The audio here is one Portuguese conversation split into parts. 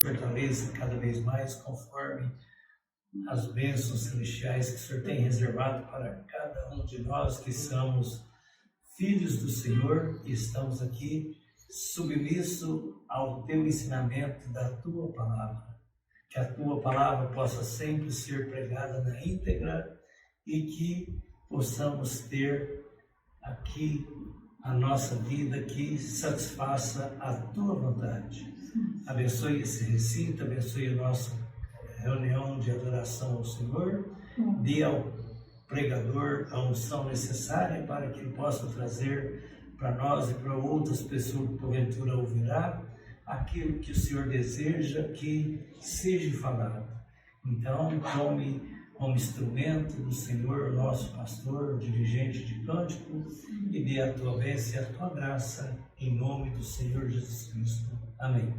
fortaleça cada vez mais conforme as bênçãos celestiais que o Senhor tem reservado para cada um de nós que somos filhos do Senhor e estamos aqui submisso ao teu ensinamento da tua palavra. Que a tua palavra possa sempre ser pregada na íntegra e que possamos ter aqui a nossa vida que satisfaça a tua vontade. Abençoe esse recinto, abençoe a nossa reunião de adoração ao Senhor, dê ao pregador a unção necessária para que ele possa trazer para nós e para outras pessoas que porventura ouvirá aquilo que o Senhor deseja que seja falado. Então, tome como instrumento do Senhor, nosso pastor, dirigente de cântico, e dê a tua bênção e a tua graça, em nome do Senhor Jesus Cristo. Amém.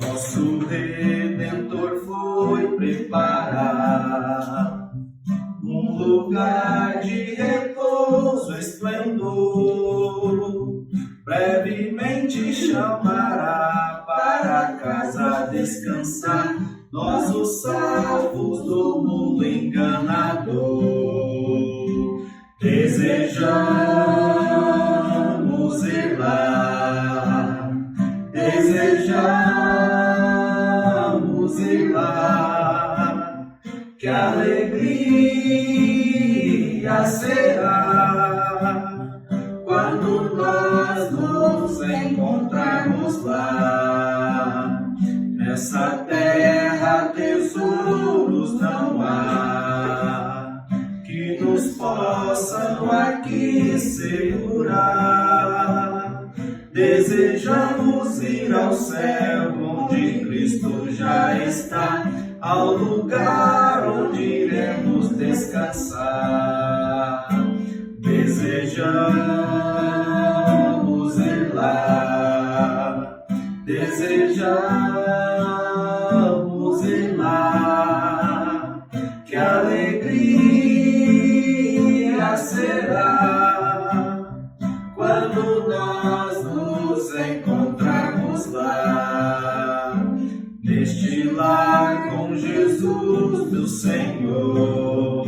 Nosso Redentor foi preparar um lugar de repouso, esplendor. Brevemente chamará para casa descansar nós, os salvos do mundo enganador. Desejamos ir lá, desejamos ir lá, que alegria será quando nós nos encontrarmos lá. Nessa terra tesouros não há que nos possam aqui segurar. Desejamos ir ao céu onde Cristo já está, ao lugar onde iremos descansar. Desejamos ir lá, desejamos ir lá, que alegria será quando nós nos encontrarmos lá, neste lar com Jesus, meu Senhor.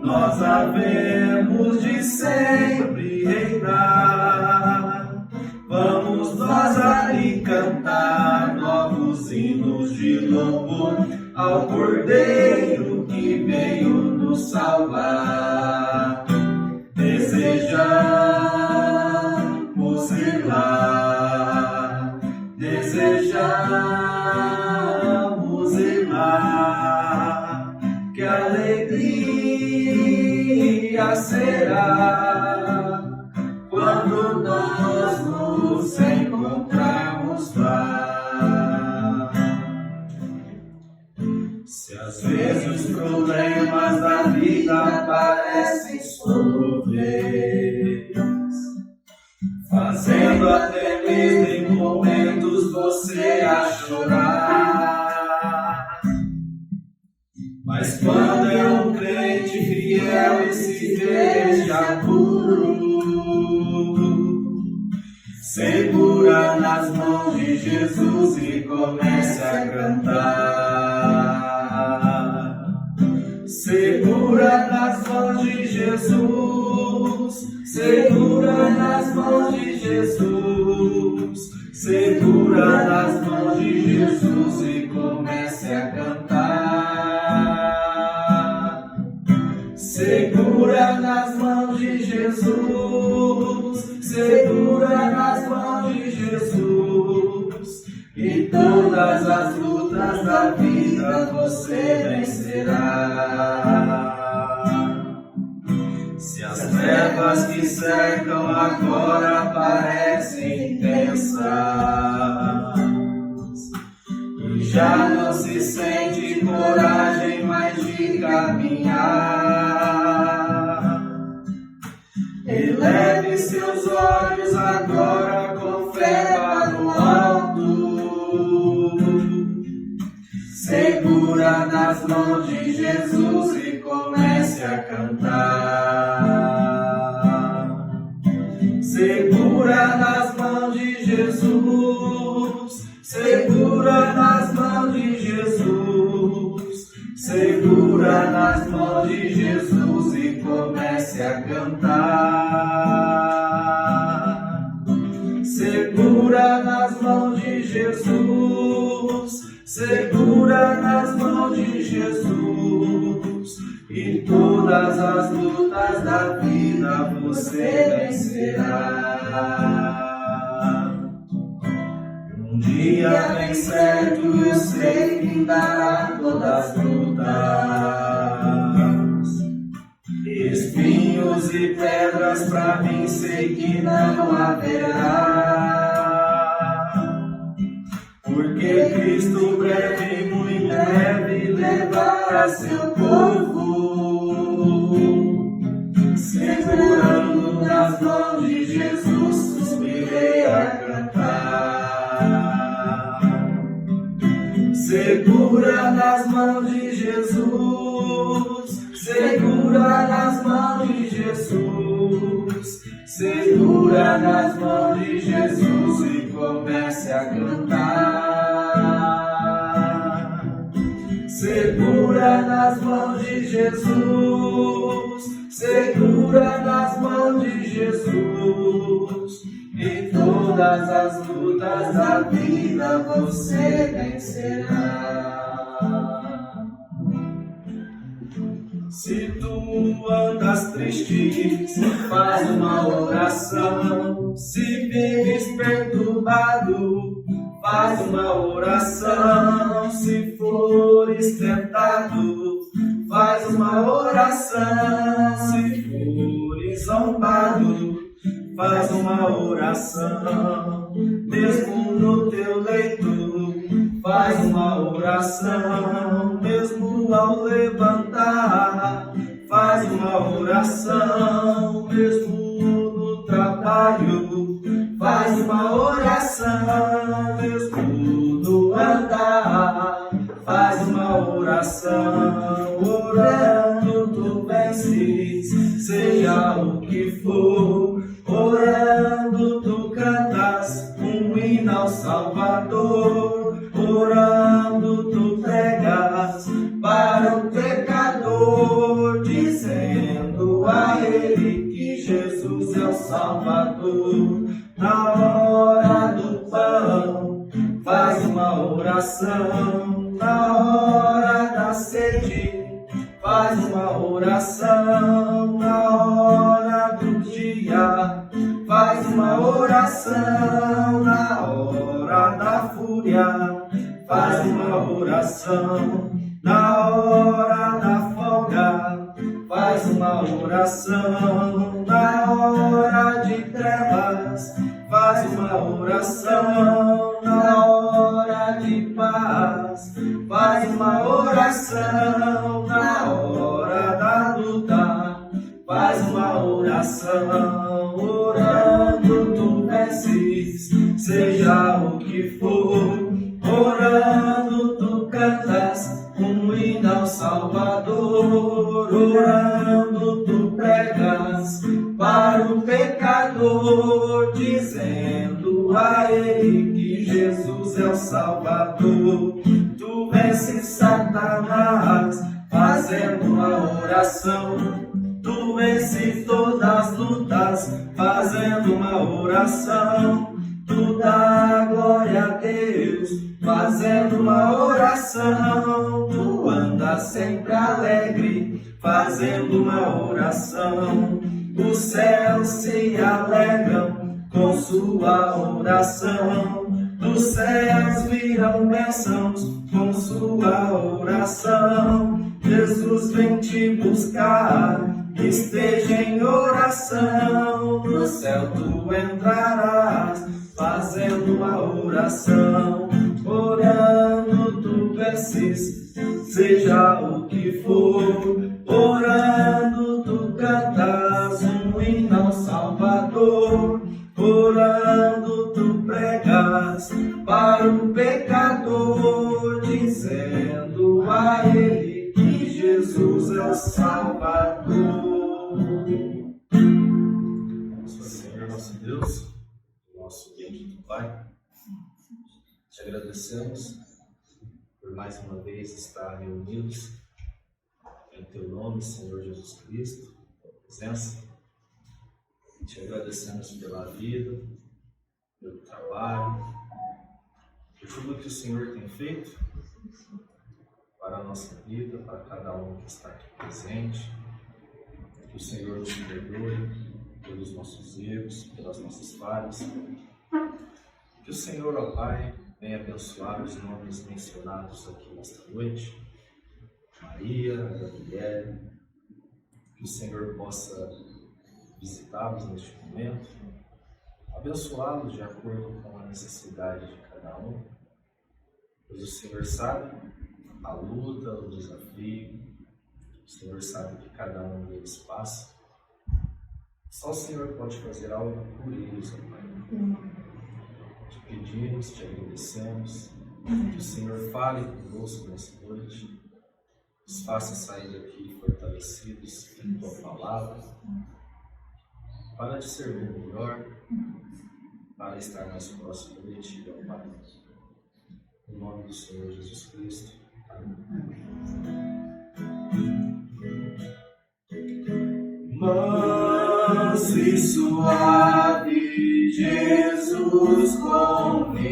Nós havemos de sempre reinar. Vamos nós ali cantar novos hinos de louvor ao Cordeiro que veio nos salvar. Desejamos ir lá, desejamos ir lá, que alegria será quando nós nos encontrarmos lá. Se às vezes os problemas da vida parecem solúveis, fazendo até mesmo em momentos você a chorar, mas quando é um crente fiel e se deixa puro, segura nas mãos de Jesus e comece a cantar. Segura nas mãos de Jesus, segura nas mãos de Jesus, segura nas mãos de Jesus e comece a cantar. Segura nas mãos de Jesus, segura nas mãos de Jesus, e todas as lutas da vida você vencerá. Se as trevas que cercam agora parecem intensas e já não se sente coragem mais de caminhar, eleve seus olhos agora com fé para o alto. Segura nas mãos de Jesus e comece a cantar. Segura nas mãos de Jesus, Jesus, segura nas mãos de Jesus, e todas as lutas da vida você vencerá. Um dia bem certo eu sei que dará todas as lutas, espinhos e pedras pra mim sei que não haverá, porque Cristo breve, muito breve, levará seu povo. Segurando nas mãos de Jesus, suspirei a cantar. Segura nas mãos de Jesus, segura nas mãos de Jesus, segura nas mãos de Jesus e comece a cantar. Segura nas mãos de Jesus, segura nas mãos de Jesus, e todas as lutas da vida você vencerá. Se tu andas triste, faz uma oração. Se vives perturbado, faz uma oração. Se fores tentado, faz uma oração. Se fores zombado, faz uma oração. Mesmo no teu leito, faz uma oração. Mesmo ao levantar, faz uma oração. Mesmo no trabalho, faz uma oração. Mesmo no andar, faz uma oração. Orando tu vences, seja o que for. Orando tu cantas um hino ao Salvador. Orando tu pregas para o pecador, dizendo a ele que Jesus é o Salvador. Na hora do pão, faz uma oração. Na hora da sede, faz uma oração. Na hora do dia, faz uma oração. Na hora da fúria, faz uma oração. Na hora da folga, faz uma oração. Na hora de trevas, faz uma oração. Na hora de paz, faz uma oração. Na hora da luta, faz uma oração. Orando tu vences, seja o que for. Orando tu cantas um hino ao Salvador. Orando tu pregas para o pecador, dizendo a ele que Jesus é o Salvador. Tu vences Satanás fazendo uma oração. Tu vences todas as lutas fazendo uma oração. Tu dá glória a Deus fazendo uma oração. Tu andas sempre alegre fazendo uma oração. Os céus se alegram com sua oração. Dos céus virão bênçãos com sua oração. Jesus vem te buscar, esteja em oração. No céu tu entrarás fazendo uma oração. Orando tu vences, seja o que for. Orando tu cantas um hino ao Salvador. Orando tu pregas para o pecador, dizendo a ele que Jesus é o Salvador. Vamos fazer, nosso Deus, nosso bendito Pai, te agradecemos por mais uma vez estar reunidos em teu nome, Senhor Jesus Cristo, tua presença. Te agradecemos pela vida, pelo trabalho, tudo que o Senhor tem feito para a nossa vida, para cada um que está aqui presente. Que o Senhor nos perdoe pelos nossos erros, pelas nossas falhas. Que o Senhor, ó Pai, venha abençoar os nomes mencionados aqui nesta noite. Maria, Gabriel. Que o Senhor possa visitá-los neste momento, abençoá-los de acordo com a necessidade de cada um, pois o Senhor sabe a luta, o desafio, o Senhor sabe que cada um deles passa. Só o Senhor pode fazer algo por eles, ó Pai. Te pedimos, te agradecemos, que o Senhor fale conosco nessa noite, nos faça sair daqui fortalecidos em Tua Palavra, para te servir melhor, para estar mais próximo de Ti, ó Pai. Em nome do Senhor Jesus Cristo. Amém. Manso e suave, Jesus convidando,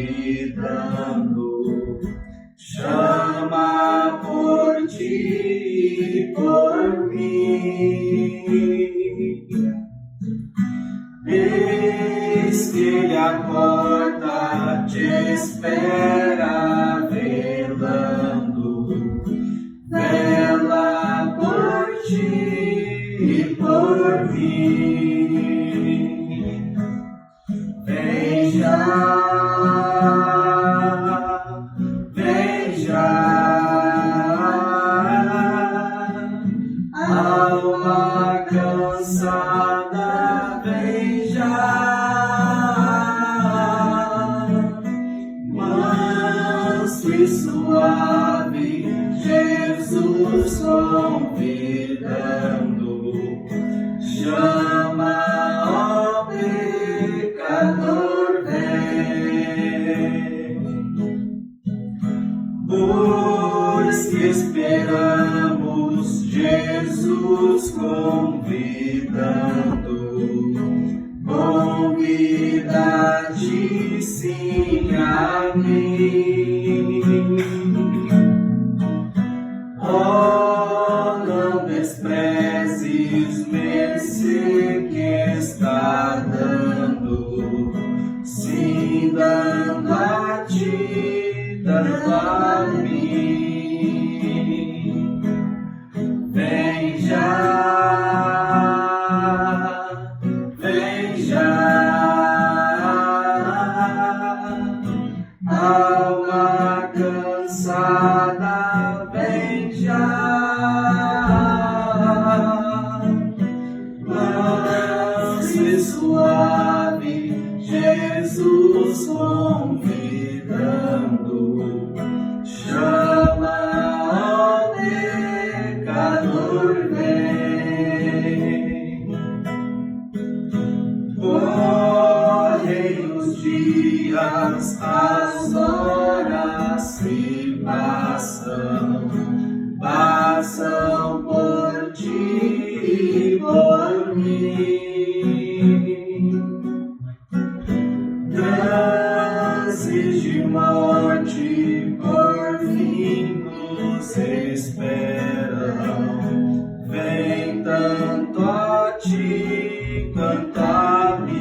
chama por ti e por mim. Eis que Ele a porta te espera, velando, vela por ti e por mim. Vem já, alma cansada, vem já, manso e suave, Jesus convidando, chama, ó pecador, vem, pois que esperamos Jesus convidando, convida-te sim a mim. Oh, não desprezes mercê que está dando, sim dando a ti, dando a mim. Vem já, vem já, alma cansada, vem já, manso e suave, Jesus convidando, chama, ó pecador, vem. Correm os dias, as horas se passam, passam por ti e por mim. Transes de morte por fim nos esperam, vem tanto a ti quanto a mim.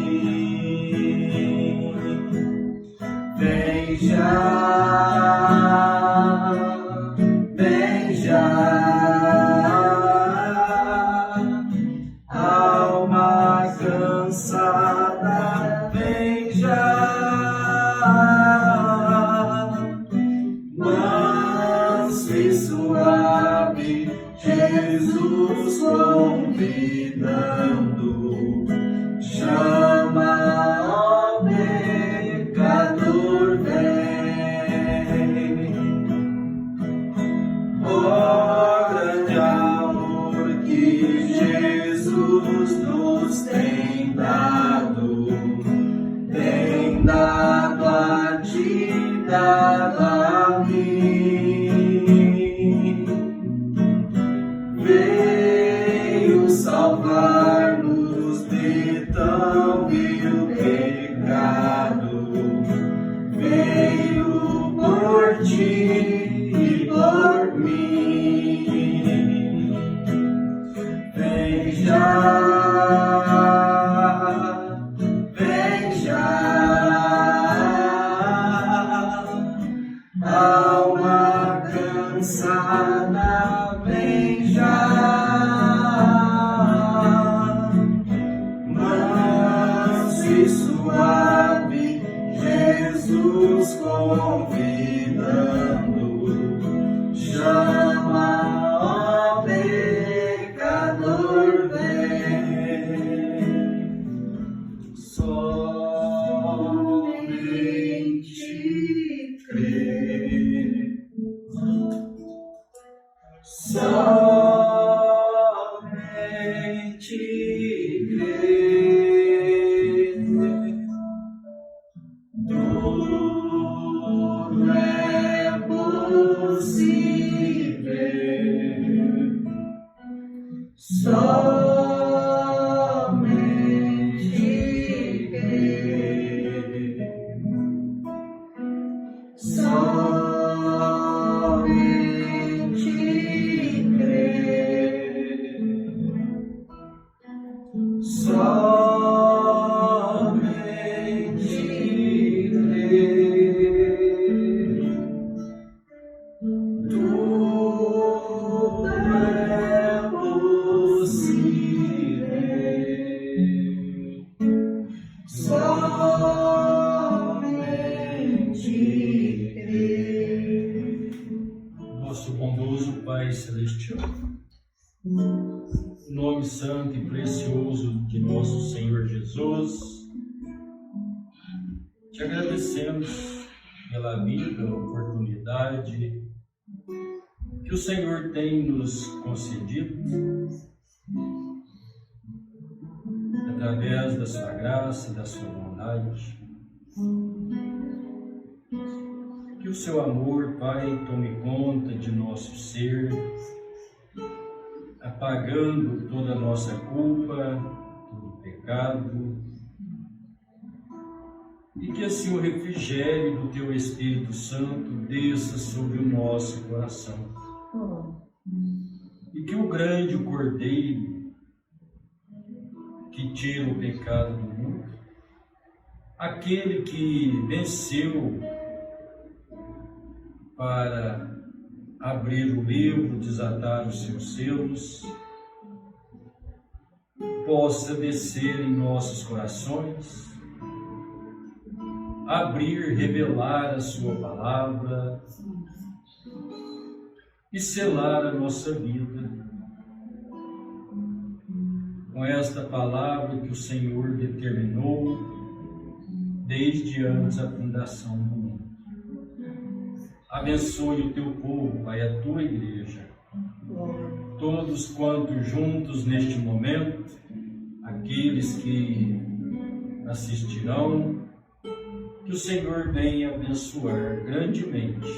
Vem já, vem já, alma cansada, vem já, manso e suave, Jesus convidando, chama, ó pecador, vem. Ó grande amor que Jesus nos tem dado a ti, dado a mim. Veio salvar-nos de tão vil pecado, veio por ti e por mim. Vem já, vem já, alma cansada, vem já, manso e suave, Jesus convidando, chama, ó pecador, vem, somente crer, somente crer, tudo é possível, somente crer, somente crer, somente crer, tudo é possível, somente crer. Nosso bondoso Pai Celestial, no nome santo e precioso de nosso Senhor Jesus, te agradecemos pela vida, a oportunidade que o Senhor tem nos concedido, através da sua graça e da sua bondade. Que o seu amor, Pai, tome conta de nosso ser, apagando toda a nossa culpa, todo o pecado, e que assim o refrigério do Teu Espírito Santo desça sobre o nosso coração. E que o grande Cordeiro que tira o pecado do mundo, aquele que venceu para abrir o livro, desatar os seus selos, possa descer em nossos corações, abrir, revelar a sua palavra e selar a nossa vida com esta palavra que o Senhor determinou desde antes da fundação do mundo. Abençoe o teu povo, Pai, a tua igreja, todos quantos juntos neste momento, aqueles que assistirão, que o Senhor venha abençoar grandemente,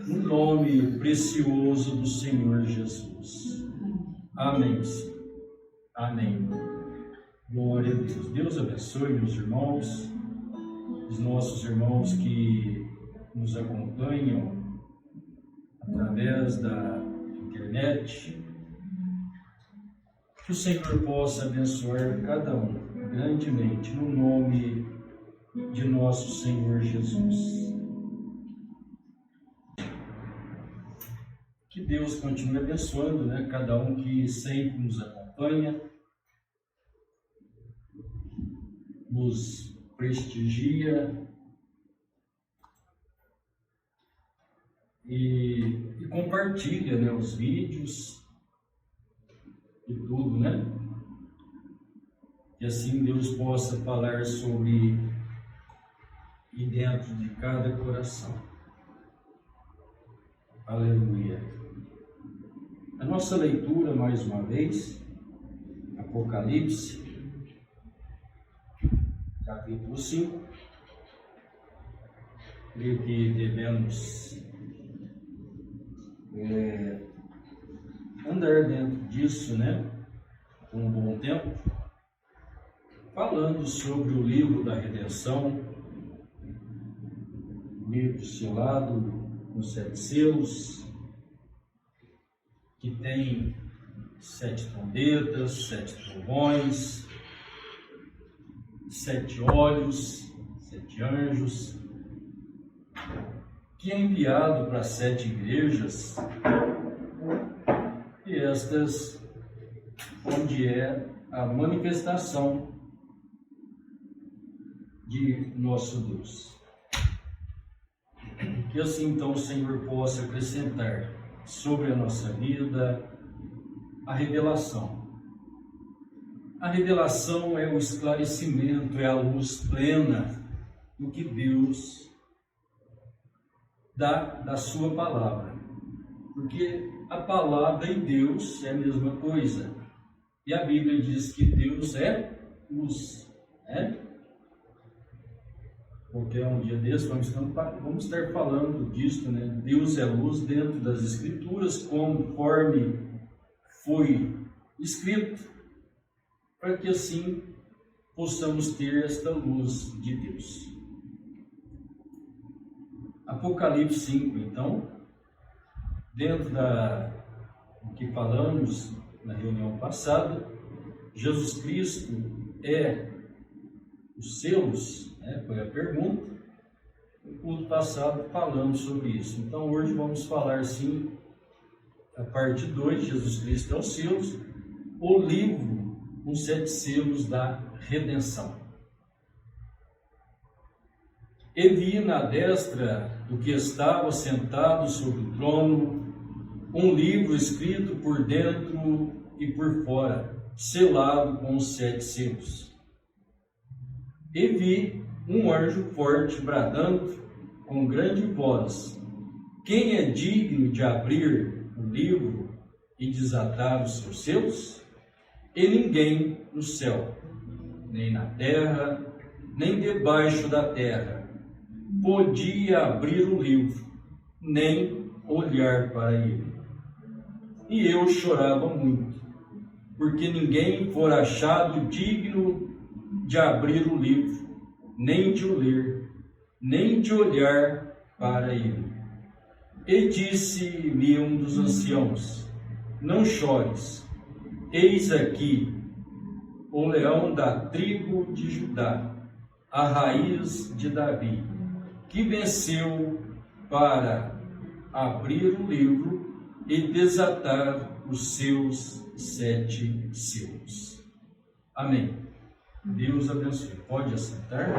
no nome precioso do Senhor Jesus. Amém. Amém. Glória a Deus. Deus abençoe, meus irmãos, os nossos irmãos que nos acompanham através da internet. Que o Senhor possa abençoar cada um grandemente, no nome de nosso Senhor Jesus. Que Deus continue abençoando, cada um que sempre nos acompanha, nos prestigia e compartilha, os vídeos e tudo, Que assim Deus possa falar sobre e dentro de cada coração. Aleluia. A nossa leitura, mais uma vez, Apocalipse, capítulo 5. Creio que devemos andar dentro disso, com um bom tempo, falando sobre o livro da redenção, livro selado os 7 selos, que tem 7 trombetas, 7 trovões, 7 olhos, 7 anjos, que é enviado para 7 igrejas, e estas onde é a manifestação de nosso Deus. Que assim então o Senhor possa acrescentar sobre a nossa vida a revelação. A revelação é o esclarecimento, é a luz plena do que Deus dá da sua palavra. Porque a palavra e Deus é a mesma coisa. E a Bíblia diz que Deus é luz, né? Porque um dia desse vamos estar falando disso, né? Deus é luz dentro das Escrituras, conforme foi escrito, para que assim possamos ter esta luz de Deus. Apocalipse 5, então, dentro do que falamos na reunião passada, Jesus Cristo é os selos, né? Foi a pergunta. No culto passado falamos sobre isso. Então hoje vamos falar sim, a parte 2, Jesus Cristo é os selos, o livro com 7 selos da redenção. E vi na destra do que estava sentado sobre o trono um livro escrito por dentro e por fora, selado com os 7 selos. E vi um anjo forte bradando com grande voz: quem é digno de abrir o livro e desatar os seus selos? E ninguém no céu, nem na terra, nem debaixo da terra, podia abrir o livro, nem olhar para ele. E eu chorava muito, porque ninguém fora achado digno de abrir o livro, nem de o ler, nem de olhar para ele. E disse-me um dos anciãos: não chores, eis aqui o leão da tribo de Judá, a raiz de Davi, que venceu para abrir o livro e desatar os seus 7 selos. Amém. Deus abençoe. Pode assentar.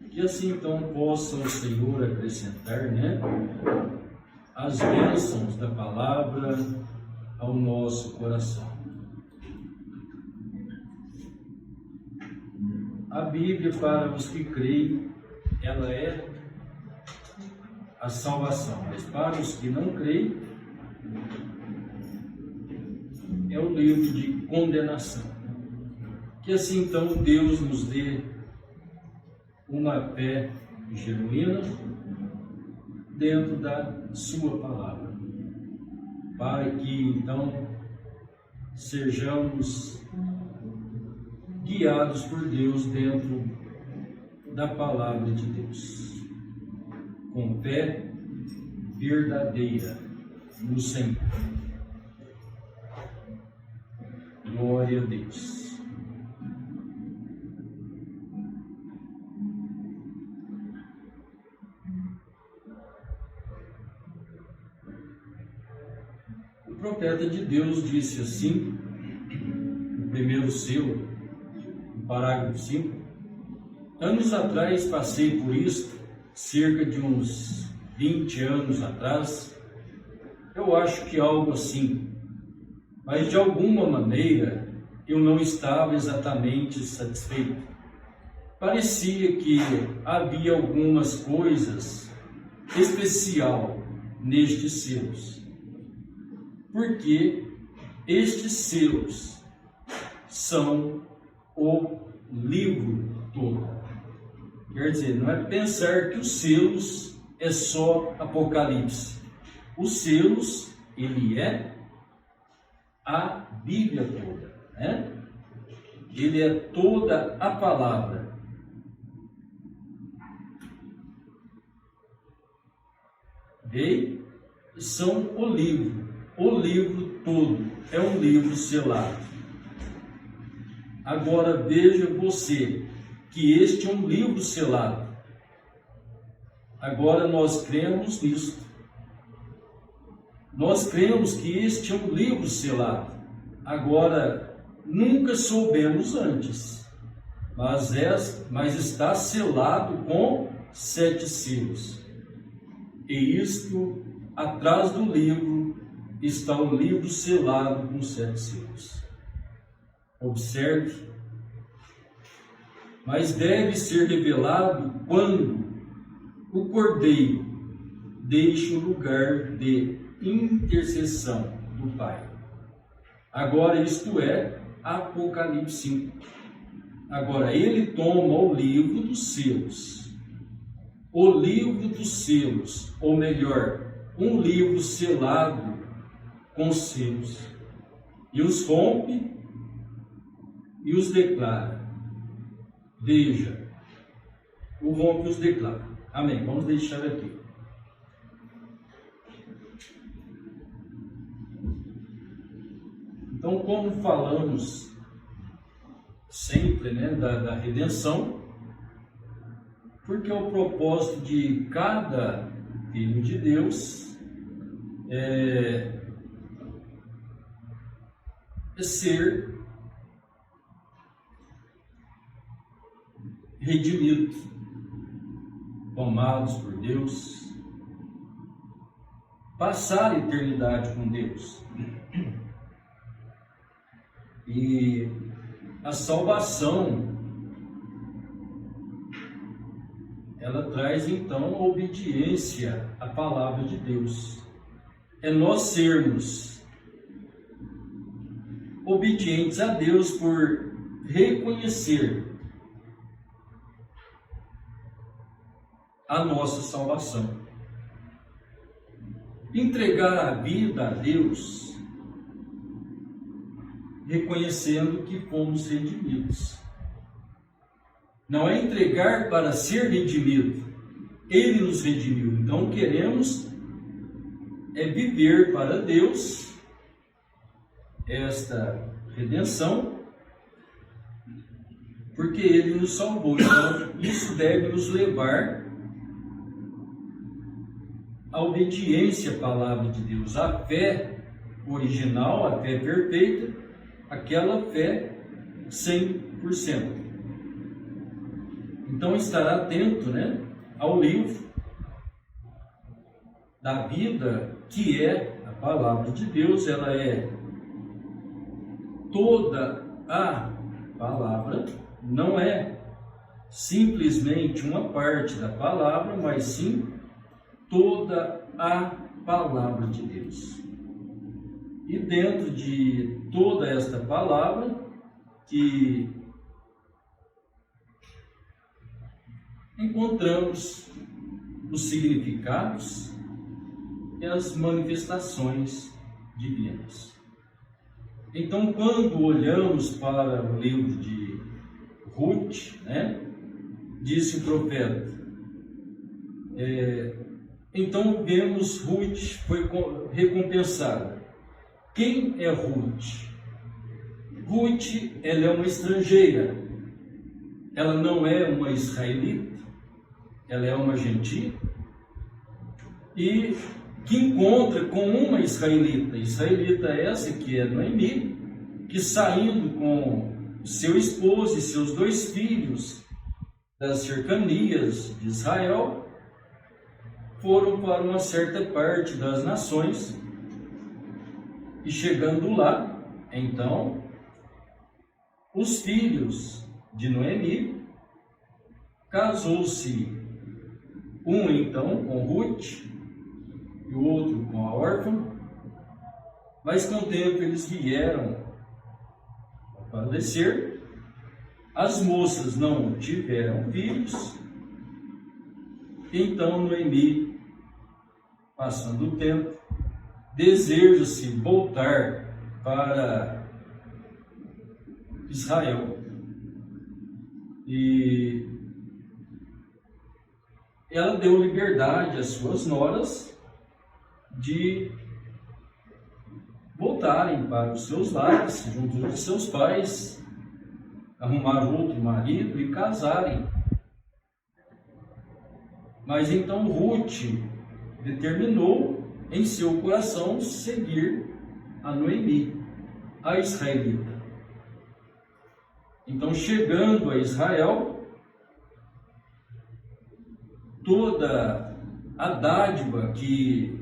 Que assim então possa o Senhor acrescentar, né, as bênçãos da palavra ao nosso coração. A Bíblia, para os que creem, ela é a salvação, mas para os que não creem, é o livro de condenação. Que assim então Deus nos dê uma fé genuína dentro da sua palavra, para que então sejamos guiados por Deus dentro da palavra de Deus, com fé verdadeira no Senhor. Glória a Deus. O profeta de Deus disse assim, no primeiro selo, no parágrafo 5: anos atrás passei por isto, cerca de uns 20 anos atrás, eu acho que algo assim, mas de alguma maneira eu não estava exatamente satisfeito. Parecia que havia algumas coisas especial nestes selos, porque estes selos são o livro todo. Quer dizer, não é pensar que os selos é só Apocalipse. Os selos, ele é a Bíblia toda, né? Ele é toda a palavra. Ok? São o livro todo, é um livro selado. Agora veja você, que este é um livro selado. Agora nós cremos nisso. Nós cremos que este é um livro selado. Agora, nunca soubemos antes, mas está selado com 7 selos. E isto, atrás do livro, está o livro selado com 7 selos. Observe. Mas deve ser revelado quando o Cordeiro deixa o lugar de intercessão do Pai. Agora, isto é Apocalipse 5. Agora, ele toma o livro dos selos. O livro dos selos, ou melhor, um livro selado com selos, e os rompe e os declara. Veja, o rompe e os declara. Amém. Vamos deixar aqui. Então, como falamos sempre, né, da redenção, porque é o propósito de cada filho de Deus é ser redimido, tomados por Deus, passar a eternidade com Deus. E a salvação, ela traz então a obediência à palavra de Deus. É nós sermos obedientes a Deus por reconhecer a nossa salvação. Entregar a vida a Deus, reconhecendo que fomos redimidos. Não é entregar para ser redimido. Ele nos redimiu. Então queremos viver para Deus esta redenção, porque Ele nos salvou. Então isso deve nos levar à obediência à palavra de Deus, à fé original, à fé perfeita, aquela fé 100%. Então, estar atento, né, ao livro da vida, que é a palavra de Deus. Ela é toda a palavra, não é simplesmente uma parte da palavra, mas sim toda a palavra de Deus. E dentro de toda esta palavra, que encontramos os significados e as manifestações divinas. Então, quando olhamos para o livro de Ruth, né, disse o profeta, então vemos Ruth foi recompensada. Quem é Ruth? Ruth, ela é uma estrangeira. Ela não é uma israelita, ela é uma gentia, e que encontra com uma israelita. Israelita essa que é Noemi, que saindo com seu esposo e seus 2 filhos das cercanias de Israel, foram para uma certa parte das nações, e chegando lá, então, os filhos de Noemi, casou-se um então com Ruth e o outro com a órfã, mas com o tempo eles vieram a falecer. As moças não tiveram filhos, então Noemi, passando o tempo, deseja-se voltar para Israel. e ela deu liberdade às suas noras de voltarem para os seus lares, junto de seus pais, arrumar outro marido e casarem. Mas então Ruth determinou em seu coração seguir a Noemi, a israelita. Então, chegando a Israel, toda a dádiva que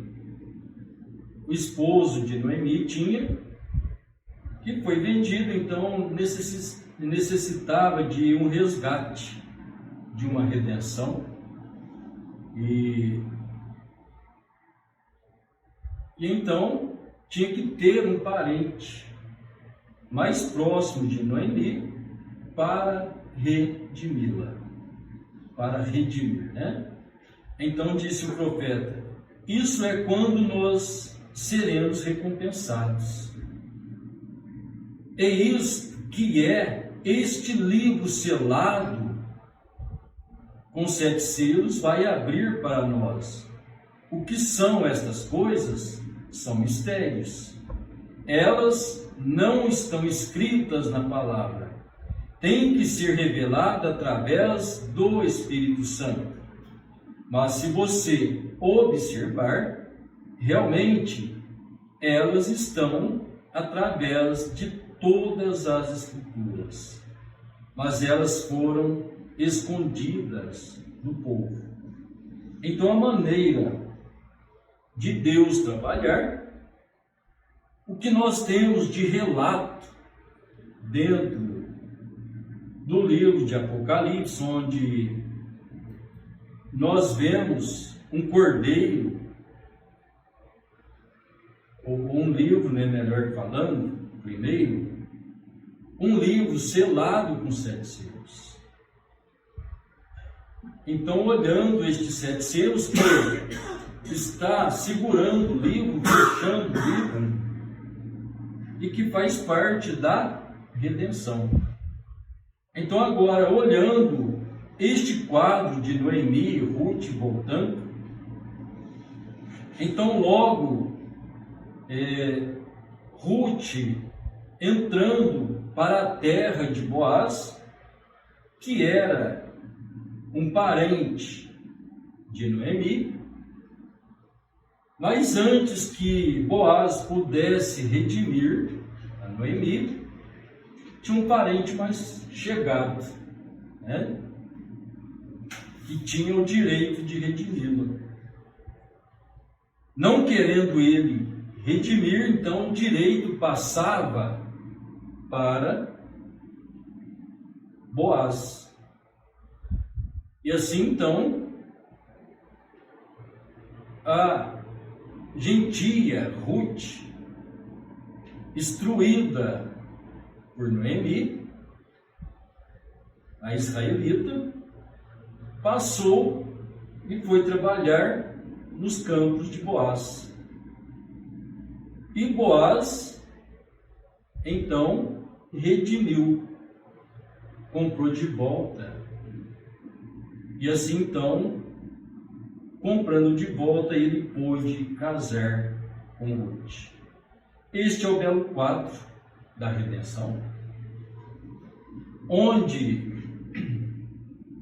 o esposo de Noemi tinha, que foi vendido, então necessitava de um resgate, de uma redenção. E então tinha que ter um parente mais próximo de Noemi para redimi-la, para redimir, né? Então disse o profeta: isso é quando nós seremos recompensados. É isso que é este livro selado com 7 selos vai abrir para nós. O que são estas coisas? São mistérios. Elas não estão escritas na palavra. Tem que ser revelada através do Espírito Santo. Mas se você observar, realmente elas estão através de todas as Escrituras. Mas elas foram escondidas do povo. Então, a maneira de Deus trabalhar, o que nós temos de relato dentro do livro de Apocalipse, onde nós vemos um cordeiro, ou um livro, né, melhor falando, primeiro, um livro selado com 7 selos. Então, olhando estes 7 selos, que está segurando o livro, fechando o livro, e que faz parte da redenção. Então, agora, olhando este quadro de Noemi e Ruth voltando, então logo Ruth entrando para a terra de Boaz, que era um parente de Noemi, mas antes que Boaz pudesse redimir a Noemi, tinha um parente mais chegado, né, que tinha o direito de redimi-la. Não querendo ele redimir, então o direito passava para Boaz. E assim então a gentia Ruth, instruída por Noemi, a israelita, passou e foi trabalhar nos campos de Boaz. E Boaz, então, redimiu, comprou de volta. E assim, então, comprando de volta, ele pôde casar com Ruth. Este é o belo quadro da redenção, onde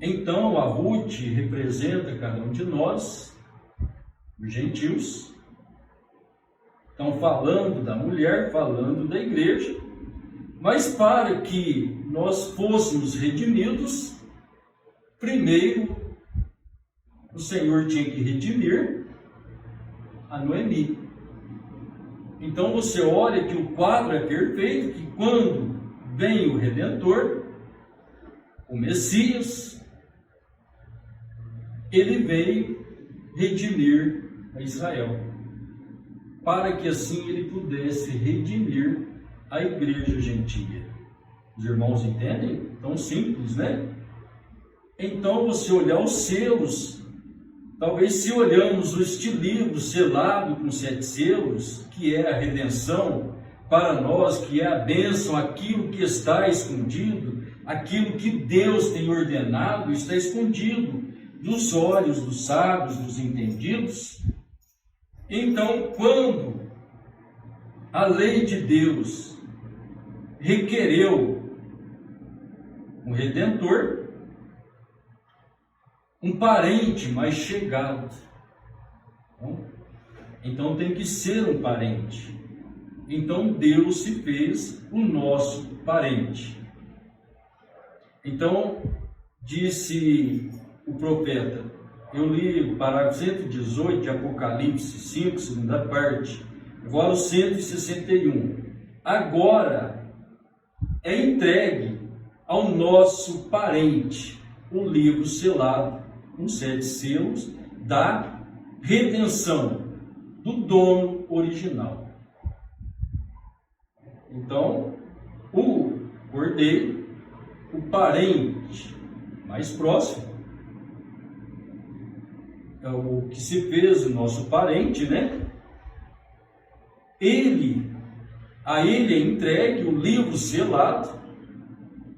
então a Ruth representa cada um de nós, os gentios. Então, falando da mulher, falando da igreja, mas para que nós fôssemos redimidos, primeiro o Senhor tinha que redimir a Noemi. Então você olha que o quadro é perfeito, que quando vem o Redentor, o Messias, ele veio redimir a Israel, para que assim ele pudesse redimir a igreja gentia. Os irmãos entendem? Tão simples, né? Então, você olhar os selos, talvez se olhamos este livro selado com 7 selos, que é a redenção para nós, que é a bênção, aquilo que está escondido, aquilo que Deus tem ordenado está escondido dos olhos dos sábios, dos entendidos. Então, quando a lei de Deus requereu um redentor, um parente mais chegado, então tem que ser um parente. Então Deus se fez o nosso parente. Então disse o profeta, eu li o parágrafo 118 de Apocalipse 5, segunda parte, agora o 161. Agora é entregue ao nosso parente o livro selado com 7 selos da redenção do dono original. Então, o cordeiro, o parente mais próximo, é o que se fez o nosso parente, né? A ele é entregue o livro selado,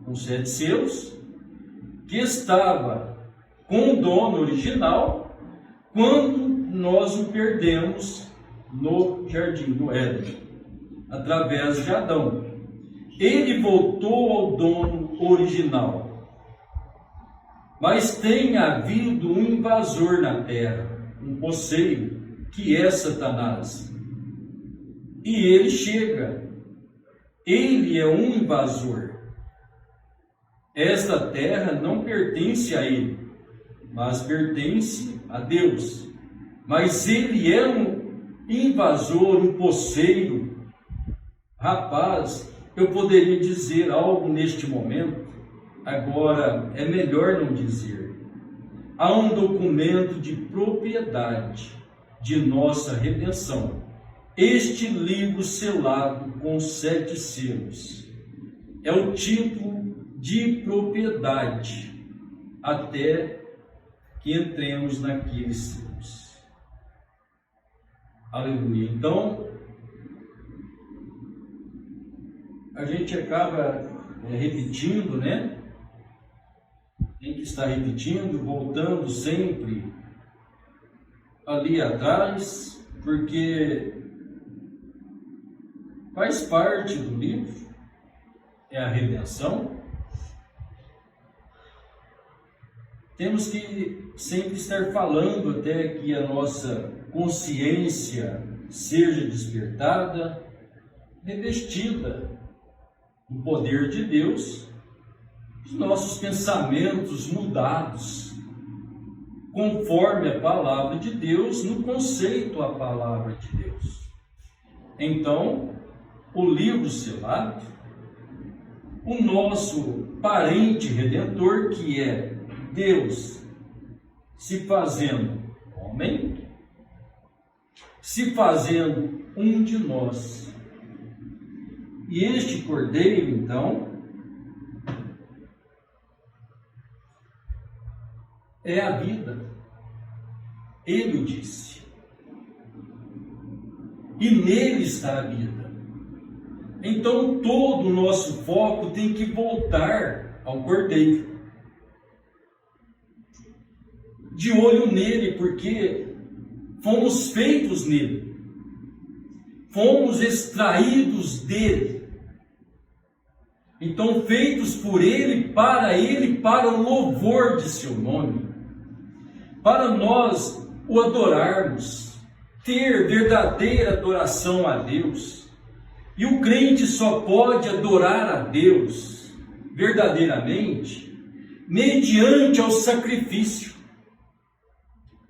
com 7 selos, que estava com o dono original, quando nós o perdemos no jardim do Éden, através de Adão. Ele voltou ao dono original. Mas tem havido um invasor na terra, um poceiro, que é Satanás. E ele chega. Ele é um invasor. Esta terra não pertence a ele, mas pertence a Deus. Mas ele é um invasor, um poceiro. Rapaz, eu poderia dizer algo neste momento, agora é melhor não dizer. Há um documento de propriedade de nossa redenção. Este livro selado com 7 selos é o título de propriedade até que entremos naqueles selos. Aleluia. Então, a gente acaba repetindo, né? Tem que estar repetindo, voltando sempre ali atrás, porque faz parte do livro, é a redenção. Temos que sempre estar falando até que a nossa consciência seja despertada, revestida do poder de Deus, os nossos pensamentos mudados, conforme a palavra de Deus, no conceito a palavra de Deus. Então, o livro selado, o nosso parente redentor, que é Deus, se fazendo homem, se fazendo um de nós. E este cordeiro, então, é a vida. Ele o disse. E nele está a vida. Então, todo o nosso foco tem que voltar ao cordeiro. De olho nele, porque fomos feitos nele. Fomos extraídos dele. Então, feitos por ele, para o louvor de seu nome. Para nós o adorarmos, ter verdadeira adoração a Deus. E o crente só pode adorar a Deus verdadeiramente mediante ao sacrifício.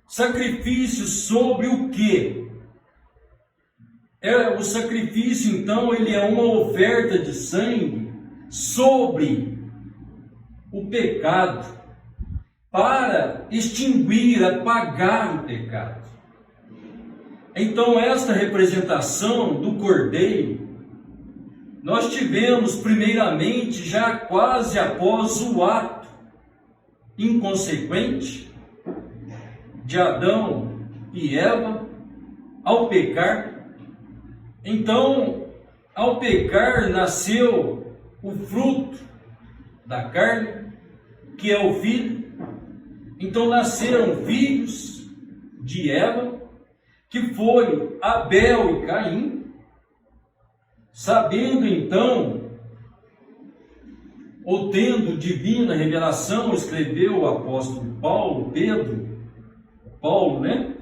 Sacrifício sobre o quê? O sacrifício, então, ele é uma oferta de sangue sobre o pecado, para extinguir, apagar o pecado. Então, esta representação do cordeiro, nós tivemos primeiramente, já quase após o ato inconsequente de Adão e Eva, ao pecar. Então, ao pecar, nasceu o fruto da carne, que é o filho. Então nasceram filhos de Eva, que foi Abel e Caim. Sabendo então, ou tendo divina revelação, escreveu o apóstolo Paulo, né?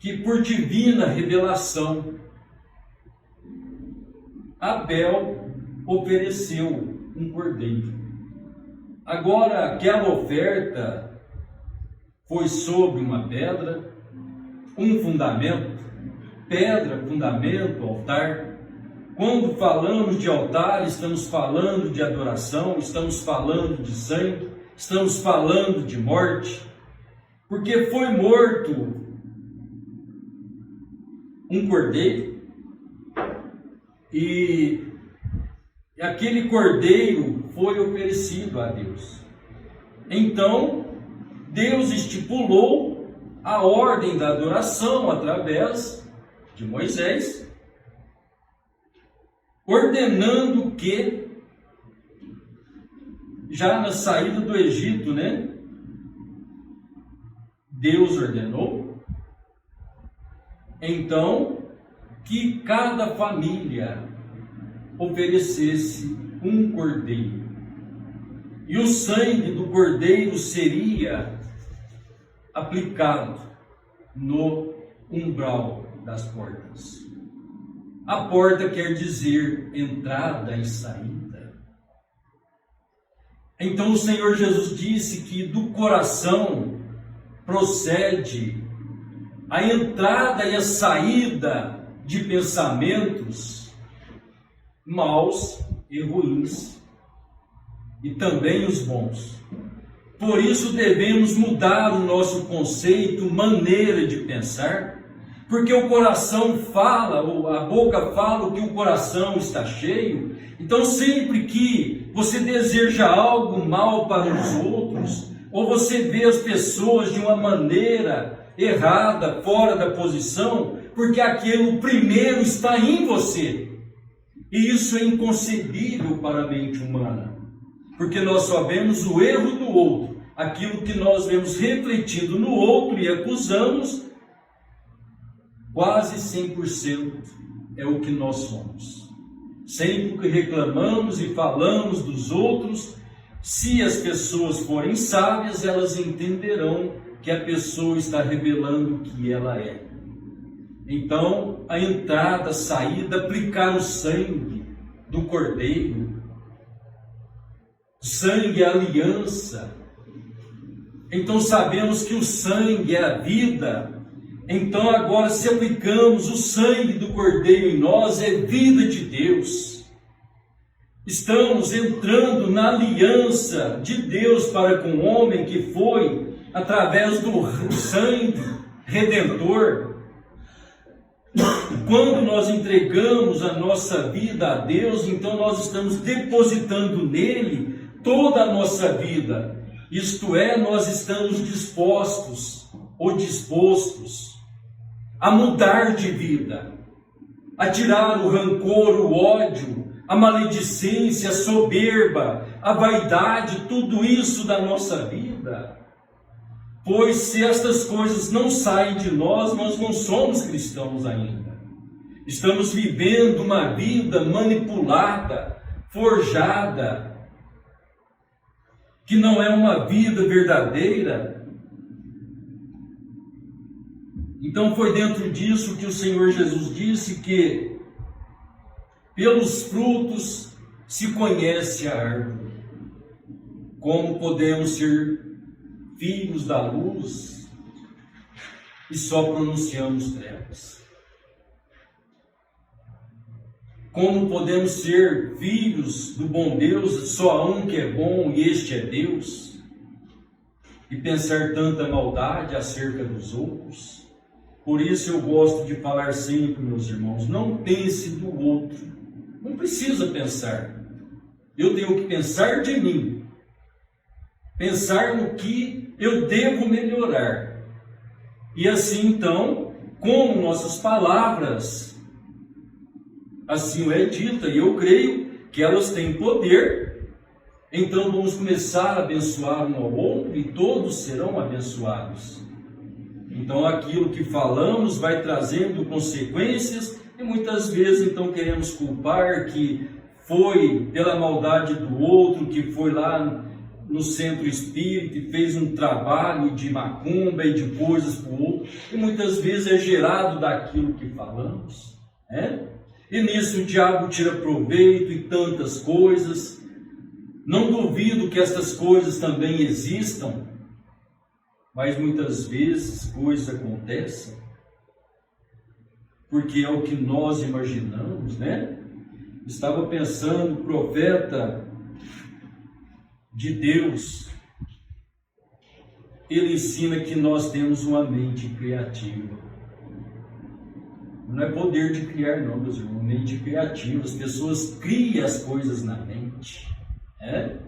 Que por divina revelação, Abel ofereceu um cordeiro. Agora, aquela oferta foi sobre uma pedra, um fundamento, pedra, fundamento, altar. Quando falamos de altar, estamos falando de adoração, estamos falando de sangue, estamos falando de morte, porque foi morto um cordeiro, e aquele cordeiro foi oferecido a Deus. Então, Deus estipulou a ordem da adoração através de Moisés, ordenando que, já na saída do Egito, né? Deus ordenou, então, que cada família oferecesse um cordeiro. E o sangue do cordeiro seria aplicado no umbral das portas. A porta quer dizer entrada e saída. Então o Senhor Jesus disse que do coração procede a entrada e a saída de pensamentos maus e ruins, e também os bons. Por isso devemos mudar o nosso conceito, maneira de pensar, porque o coração fala, ou a boca fala o que o coração está cheio. Então sempre que você deseja algo mal para os outros, ou você vê as pessoas de uma maneira errada, fora da posição, porque aquilo primeiro está em você. E isso é inconcebível para a mente humana, porque nós só vemos o erro do outro, aquilo que nós vemos refletido no outro e acusamos. Quase 100% é o que nós somos. Sempre que reclamamos e falamos dos outros, se as pessoas forem sábias, elas entenderão que a pessoa está revelando o que ela é. Então, a entrada, a saída, aplicar o sangue do cordeiro, sangue é aliança. Então sabemos que o sangue é a vida. Então agora, se aplicamos o sangue do cordeiro em nós, é vida de Deus. Estamos entrando na aliança de Deus para com o homem, que foi através do sangue redentor. Quando nós entregamos a nossa vida a Deus, então nós estamos depositando nele toda a nossa vida. Isto é, nós estamos dispostos a mudar de vida, a tirar o rancor, o ódio, a maledicência, a soberba, a vaidade, tudo isso da nossa vida. Pois se estas coisas não saem de nós, nós não somos cristãos ainda. Estamos vivendo uma vida manipulada, forjada, que não é uma vida verdadeira. Então foi dentro disso que o Senhor Jesus disse que pelos frutos se conhece a árvore. Como podemos ser filhos da luz e só pronunciamos trevas? Como podemos ser filhos do bom Deus, só há um que é bom e este é Deus, e pensar tanta maldade acerca dos outros? Por isso eu gosto de falar sempre, meus irmãos, não pense do outro, não precisa pensar. Eu tenho que pensar de mim, pensar no que eu devo melhorar. E assim então, como nossas palavras, assim é dita, e eu creio que elas têm poder, Então vamos começar a abençoar um ao outro e todos serão abençoados. Então aquilo que falamos vai trazendo consequências e muitas vezes então queremos culpar que foi pela maldade do outro, que foi lá no centro espírita e fez um trabalho de macumba e de coisas para o outro, e muitas vezes é gerado daquilo que falamos, né? E nisso o diabo tira proveito e tantas coisas. Não duvido que essas coisas também existam, mas muitas vezes coisas acontecem porque é o que nós imaginamos, né? Estava pensando, o profeta de Deus, ele ensina que nós temos uma mente criativa. Não é poder de criar, não, meus irmãos, mente criativa. As pessoas criam as coisas na mente, né?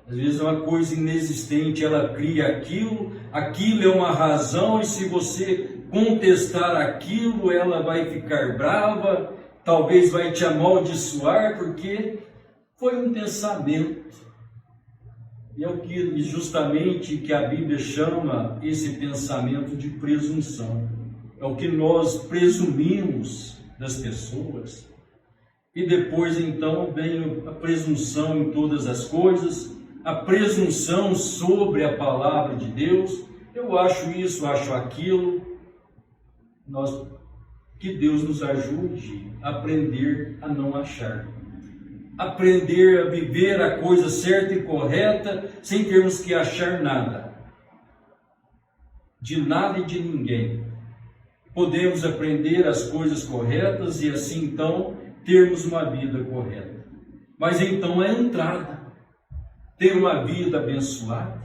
Às vezes é uma coisa inexistente, ela cria aquilo, aquilo é uma razão, e se você contestar aquilo, ela vai ficar brava, talvez vai te amaldiçoar, porque foi um pensamento. E é o que justamente que a Bíblia chama esse pensamento de presunção. É o que nós presumimos das pessoas. E depois então vem a presunção em todas as coisas, a presunção sobre a palavra de Deus. Eu acho isso, acho aquilo. Que Deus nos ajude a aprender a não achar. Aprender a viver a coisa certa e correta, sem termos que achar nada. De nada e de ninguém. Podemos aprender as coisas corretas e assim então termos uma vida correta. Mas então é a entrada. Ter uma vida abençoada.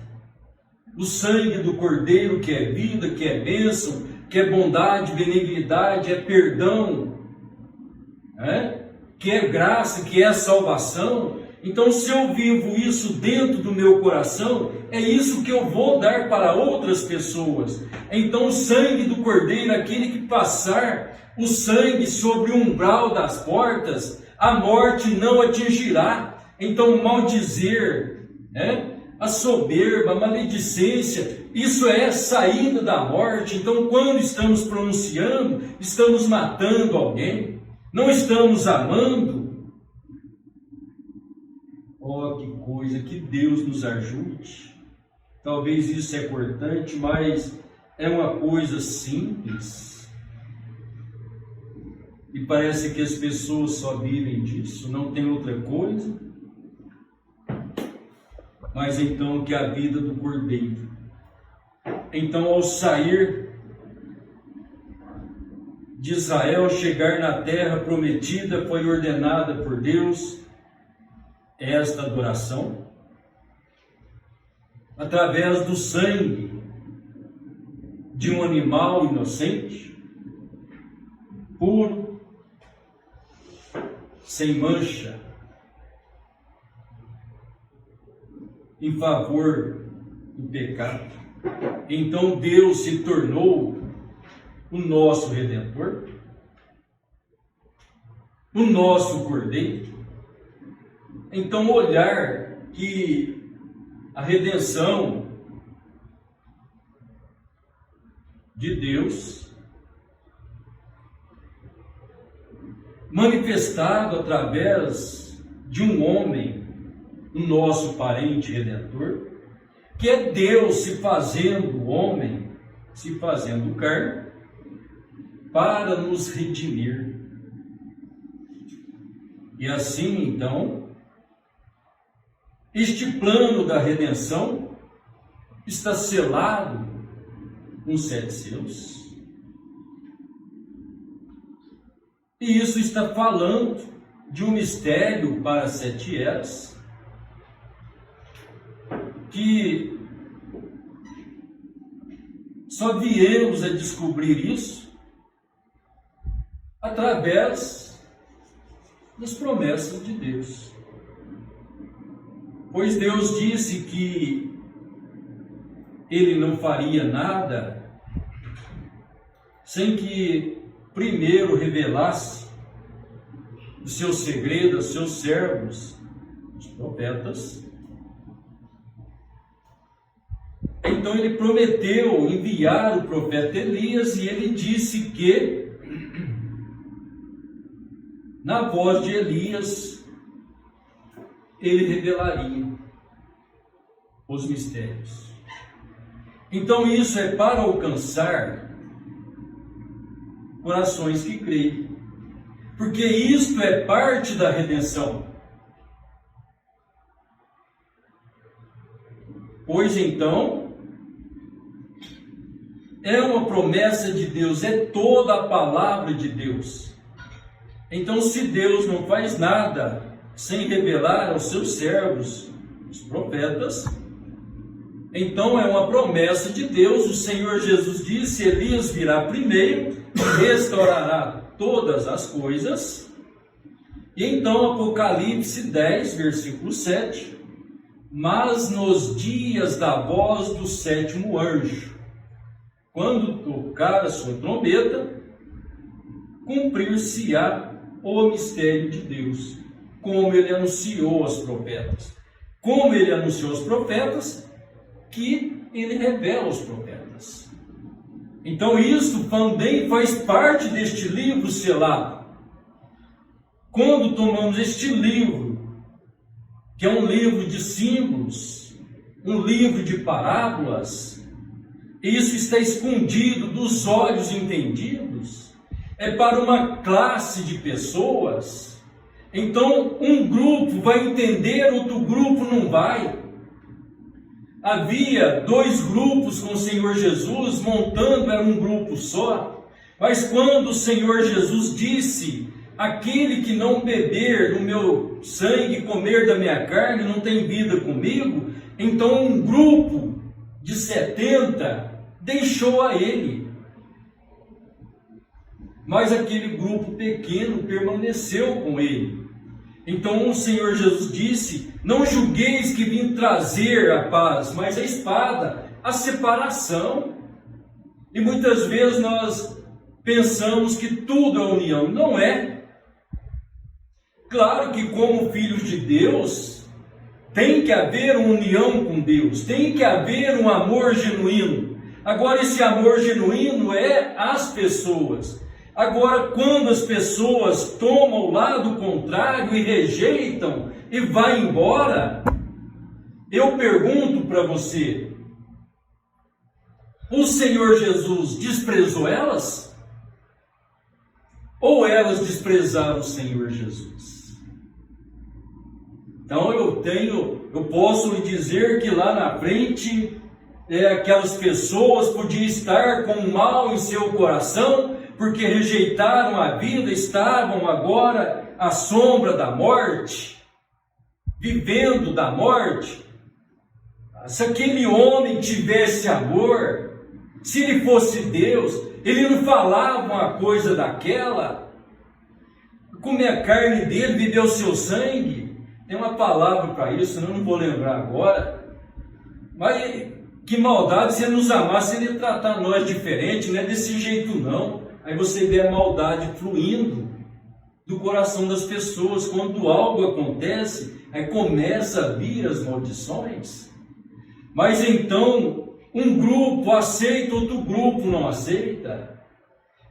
O sangue do Cordeiro, que é vida, que é bênção, que é bondade, benignidade, é perdão, né? Que é graça, que é salvação. Então, se eu vivo isso dentro do meu coração, é isso que eu vou dar para outras pessoas. Então, o sangue do Cordeiro, aquele que passar o sangue sobre o umbral das portas, a morte não atingirá. Então, o maldizer, né? A soberba, a maledicência, isso é saída da morte. Então, quando estamos pronunciando, estamos matando alguém, não estamos amando. Oh, que coisa, que Deus nos ajude. Talvez isso é importante, mas é uma coisa simples. E parece que as pessoas só vivem disso, não tem outra coisa. Mas então que a vida do Cordeiro. Então, ao sair de Israel, chegar na terra prometida, foi ordenada por Deus esta adoração, através do sangue de um animal inocente, puro, sem mancha, em favor do pecado. Então Deus se tornou o nosso Redentor, o nosso Cordeiro. Então olhar que a redenção de Deus, manifestado através de um homem, o nosso parente redentor, que é Deus se fazendo homem, se fazendo carne, para nos redimir. E assim, então, este plano da redenção está selado com 7 selos. E isso está falando de um mistério para 7 eras, que só viemos a descobrir isso através das promessas de Deus. Pois Deus disse que Ele não faria nada sem que primeiro revelasse o seu segredo aos seus servos, os profetas, então ele prometeu enviar o profeta Elias, e ele disse que, na voz de Elias, ele revelaria os mistérios. Então isso é para alcançar corações que creem, porque isto é parte da redenção. Pois então, é uma promessa de Deus, é toda a palavra de Deus. Então, se Deus não faz nada sem revelar aos seus servos, os profetas, então é uma promessa de Deus. O Senhor Jesus disse: Elias virá primeiro, restaurará todas as coisas. E então, Apocalipse 10, versículo 7, mas nos dias da voz do sétimo anjo, quando tocar a sua trombeta, cumprir-se-á o mistério de Deus, como ele anunciou aos profetas. Como ele anunciou aos profetas, que ele revela aos profetas. Então isso também faz parte deste livro selado. Quando tomamos este livro, que é um livro de símbolos, um livro de parábolas, isso está escondido dos olhos entendidos, é para uma classe de pessoas. Então um grupo vai entender, outro grupo não vai. Havia dois grupos com o Senhor Jesus, montando era um grupo só, mas quando o Senhor Jesus disse: aquele que não beber do meu sangue, comer da minha carne, não tem vida comigo, então um grupo de 70 deixou a ele. Mas aquele grupo pequeno permaneceu com ele. Então o Senhor Jesus disse: não julgueis que vim trazer a paz, mas a espada, a separação. E muitas vezes nós pensamos que tudo é união. Não é. Claro que como filhos de Deus, tem que haver uma união com Deus, tem que haver um amor genuíno. Agora esse amor genuíno é as pessoas. Agora, quando as pessoas tomam o lado contrário e rejeitam e vai embora, eu pergunto para você: o Senhor Jesus desprezou elas? Ou elas desprezaram o Senhor Jesus? Então eu posso lhe dizer que lá na frente, aquelas pessoas podiam estar com mal em seu coração, porque rejeitaram a vida, estavam agora à sombra da morte, vivendo da morte. Se aquele homem tivesse amor, se ele fosse Deus, ele não falava uma coisa daquela, comer a carne dele, beber o seu sangue. Tem uma palavra para isso, eu não vou lembrar agora, mas que maldade se ele nos amasse, se ele tratar nós diferente, não é desse jeito não. Aí você vê a maldade fluindo do coração das pessoas. Quando algo acontece, aí começa a vir as maldições. Mas então, um grupo aceita, outro grupo não aceita.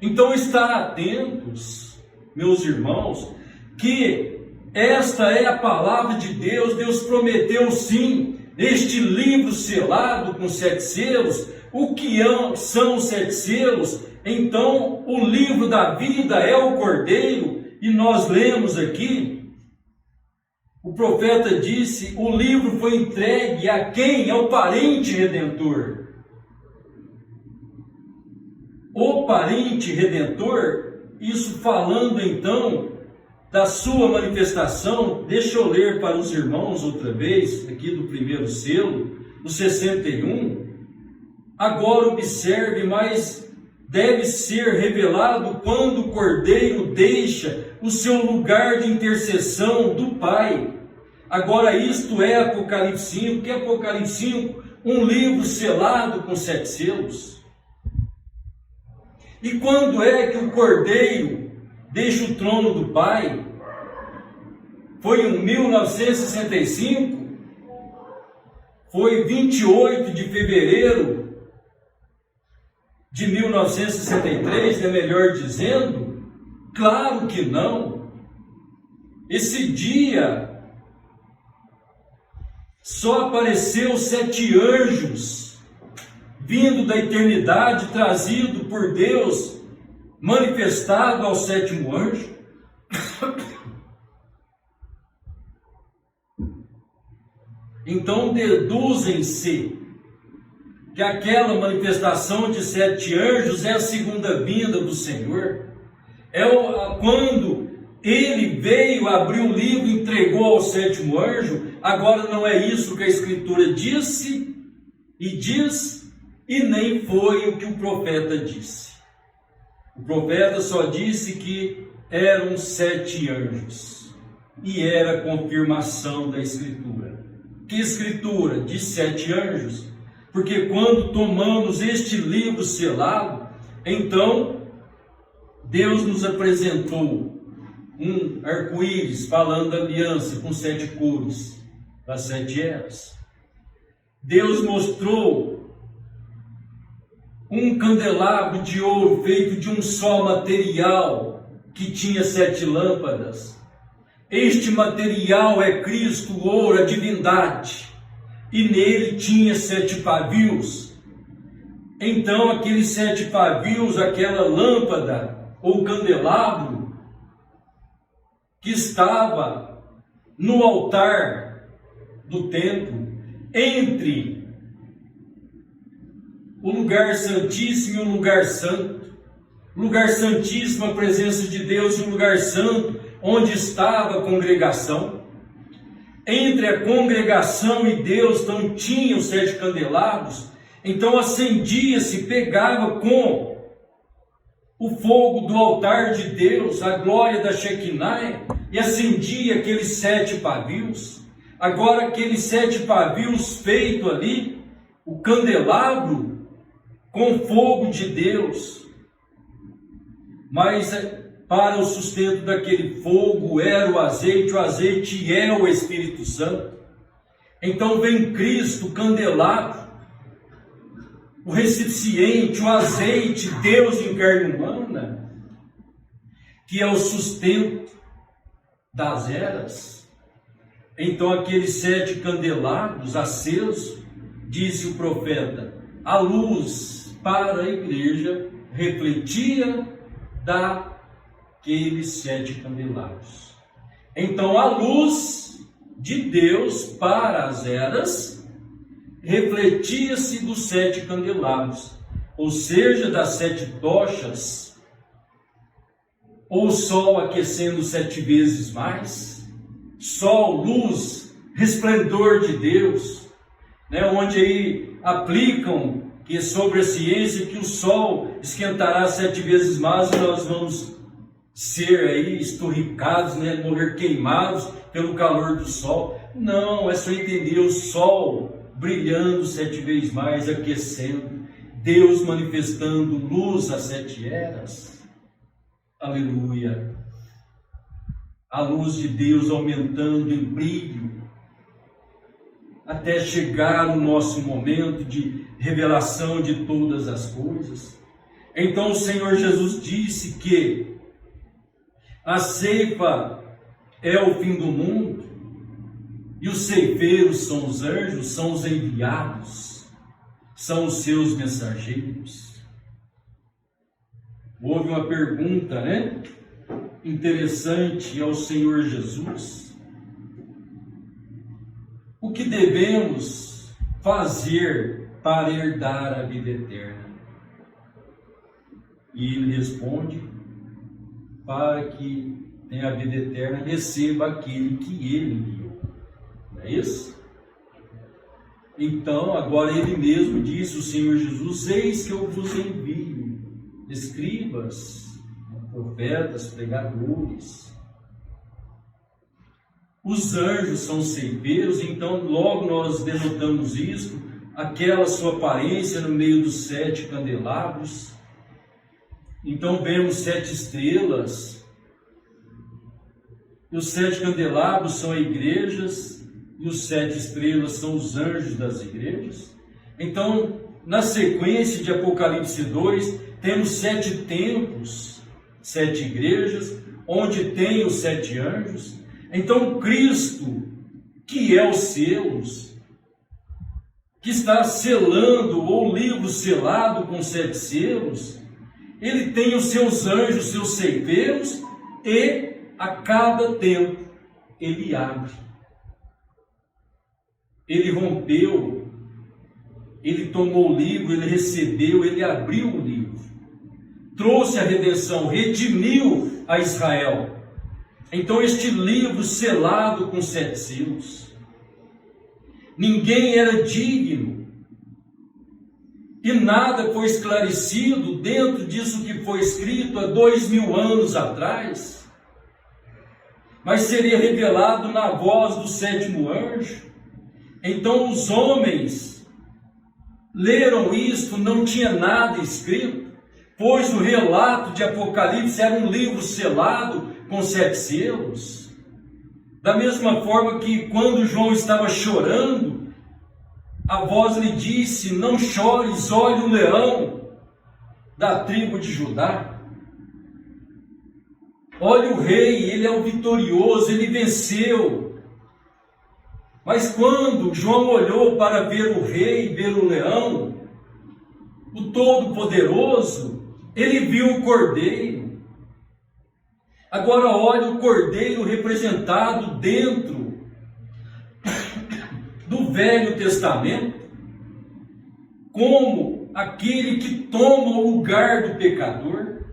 Então, estar atentos, meus irmãos, que esta é a palavra de Deus. Deus prometeu sim, neste livro selado com 7 selos. O que são os 7 selos? Então, o livro da vida é o Cordeiro, e nós lemos aqui, o profeta disse: o livro foi entregue a quem? Ao parente redentor. O parente redentor, isso falando então da sua manifestação. Deixa eu ler para os irmãos outra vez, aqui do primeiro selo, no 61. Agora observe, mas deve ser revelado quando o Cordeiro deixa o seu lugar de intercessão do Pai. Agora isto é Apocalipse 5. Que é Apocalipse 5? Um livro selado com 7 selos. E quando é que o Cordeiro deixa o trono do Pai? Foi em 1965? foi 28 de fevereiro de 1963, é melhor dizendo? Claro que não. Esse dia só apareceu 7 anjos vindo da eternidade, trazido por Deus, manifestado ao 7º anjo. Então deduzem-se que aquela manifestação de 7 anjos é a segunda vinda do Senhor. Quando ele veio, abriu o livro, entregou ao 7º anjo. Agora não é isso que a Escritura disse e diz, e nem foi o que o profeta disse. O profeta só disse que eram 7 anjos, e era a confirmação da Escritura. Que Escritura? De 7 anjos. Porque quando tomamos este livro selado, então Deus nos apresentou um arco-íris falando da aliança com 7 cores, das 7 eras. Deus mostrou um candelabro de ouro feito de um só material, que tinha 7 lâmpadas. Este material é Cristo, o ouro, a divindade, e nele tinha 7 pavios. Então aqueles 7 pavios, aquela lâmpada ou candelabro que estava no altar do templo, entre o lugar santíssimo e o lugar santo. Lugar santíssimo, a presença de Deus, e o lugar santo, onde estava a congregação. Entre a congregação e Deus, então tinham 7 candelabros. Então acendia-se, pegava com o fogo do altar de Deus, a glória da Shekinah, e acendia aqueles 7 pavios. Agora aqueles 7 pavios feitos ali, o candelabro com fogo de Deus, mas para o sustento daquele fogo era o azeite é o Espírito Santo. Então vem Cristo, o candelabro, o recipiente, o azeite, Deus em carne humana, que é o sustento das eras. Então aqueles 7 candelabros acesos, disse o profeta, a luz para a igreja refletia daqueles 7 candelabros. Então a luz de Deus para as eras refletia-se dos 7 candelabros, ou seja, das 7 tochas, ou sol aquecendo 7 vezes mais, sol, luz, resplendor de Deus, onde aí aplicam que sobre a ciência que o sol esquentará 7 vezes mais e nós vamos ser aí esturricados, morrer queimados pelo calor do sol. Não, é só entender o sol brilhando 7 vezes mais, aquecendo, Deus manifestando luz às 7 eras. Aleluia! A luz de Deus aumentando em brilho, até chegar o nosso momento de revelação de todas as coisas. Então o Senhor Jesus disse que a ceifa é o fim do mundo, e os ceifeiros são os anjos, são os enviados, são os seus mensageiros. Houve uma pergunta, interessante ao Senhor Jesus. O que devemos fazer para herdar a vida eterna? E ele responde, para que tenha a vida eterna, receba aquele que ele enviou. Não é isso? Então, agora ele mesmo disse, o Senhor Jesus, eis que eu vos envio escribas, profetas, pregadores. Os anjos são ceifeiros, então logo nós denotamos isso, aquela sua aparência no meio dos 7 candelabros. Então vemos 7 estrelas, e os 7 candelabros são igrejas, e os 7 estrelas são os anjos das igrejas. Então, na sequência de Apocalipse 2, temos 7 templos, 7 igrejas, onde tem os 7 anjos. Então, Cristo, que é os selos, que está selando, ou o livro selado com 7 selos, ele tem os seus anjos, seus ceifeiros, e a cada tempo ele abre. Ele rompeu, ele tomou o livro, ele recebeu, ele abriu o livro, trouxe a redenção, redimiu a Israel. Então este livro selado com 7 selos, ninguém era digno, e nada foi esclarecido dentro disso que foi escrito há 2000 anos atrás, mas seria revelado na voz do 7º anjo. Então os homens leram isto, não tinha nada escrito, pois o relato de Apocalipse era um livro selado com 7 selos. Da mesma forma que quando João estava chorando, a voz lhe disse: não chores, olha o leão da tribo de Judá. Olha o rei, ele é o vitorioso, ele venceu. Mas quando João olhou para ver o rei, ver o leão, o Todo-Poderoso, ele viu o cordeiro. Agora olha o cordeiro representado dentro do Velho Testamento, como aquele que toma o lugar do pecador.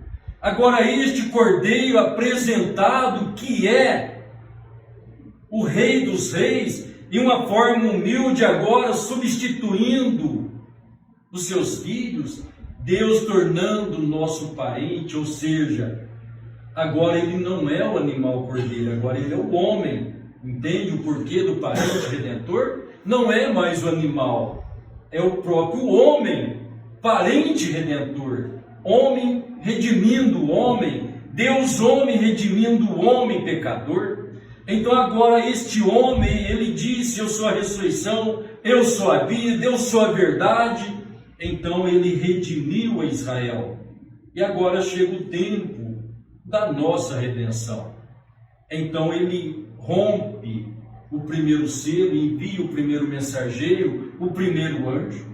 Agora este cordeiro apresentado, que é o Rei dos Reis, de uma forma humilde, agora substituindo os seus filhos, Deus tornando nosso parente, ou seja, agora ele não é o animal cordeiro, agora ele é o homem. Entende o porquê do parente redentor? Não é mais o animal, é o próprio homem, parente redentor, homem redimindo o homem, Deus homem redimindo o homem pecador. Então agora este homem, ele disse: eu sou a ressurreição, eu sou a vida, eu sou a verdade. Então ele redimiu a Israel. E agora chega o tempo da nossa redenção. Então ele rompe o primeiro selo, envia o primeiro mensageiro, o primeiro anjo.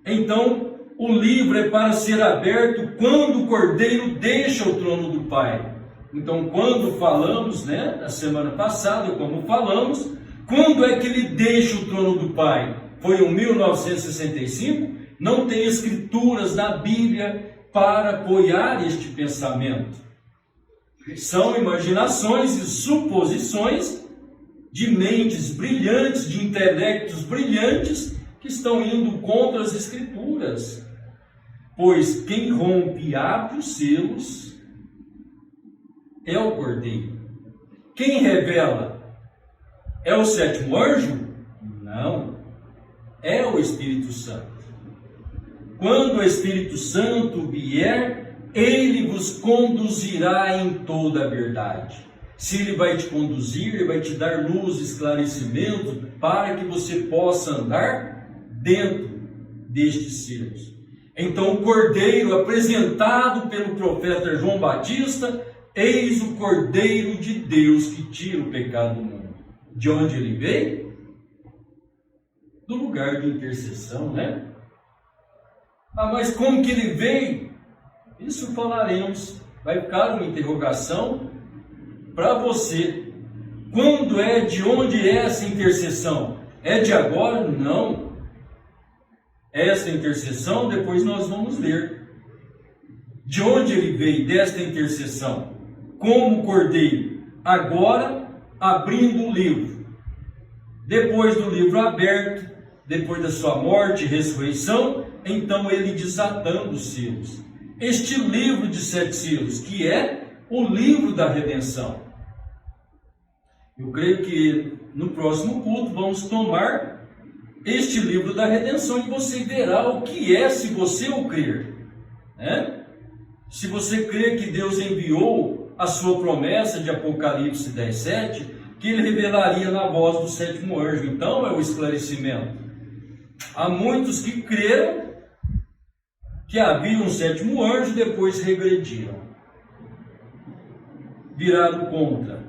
Então o livro é para ser aberto quando o cordeiro deixa o trono do Pai. Então, quando falamos, na semana passada, como falamos, quando é que ele deixa o trono do Pai? Foi em 1965? Não tem escrituras na Bíblia para apoiar este pensamento. São imaginações e suposições de mentes brilhantes, de intelectos brilhantes, que estão indo contra as escrituras. Pois quem rompe e abre os selos é o cordeiro. Quem revela? É o 7º anjo? Não. É o Espírito Santo. Quando o Espírito Santo vier, ele vos conduzirá em toda a verdade. Se ele vai te conduzir, ele vai te dar luz, esclarecimento, para que você possa andar dentro destes selos. Então o cordeiro apresentado pelo profeta João Batista: eis o Cordeiro de Deus que tira o pecado do mundo. De onde ele veio? Do lugar de intercessão, mas como que ele veio? Isso falaremos. Vai ficar uma interrogação para você. Quando é, de onde é essa intercessão? É de agora? Não. Essa intercessão, depois nós vamos ver. De onde ele veio desta intercessão? Como cordeiro, agora abrindo o livro. Depois do livro aberto, depois da sua morte e ressurreição, então ele desatando os selos. Este livro de 7 selos, que é o livro da redenção. Eu creio que no próximo culto vamos tomar este livro da redenção e você verá o que é, se você o crer. Se você crer que Deus enviou a sua promessa de Apocalipse 10:7, que ele revelaria na voz do sétimo anjo. Então é o esclarecimento. Há muitos que creram que havia um sétimo anjo, depois regrediram, viraram contra.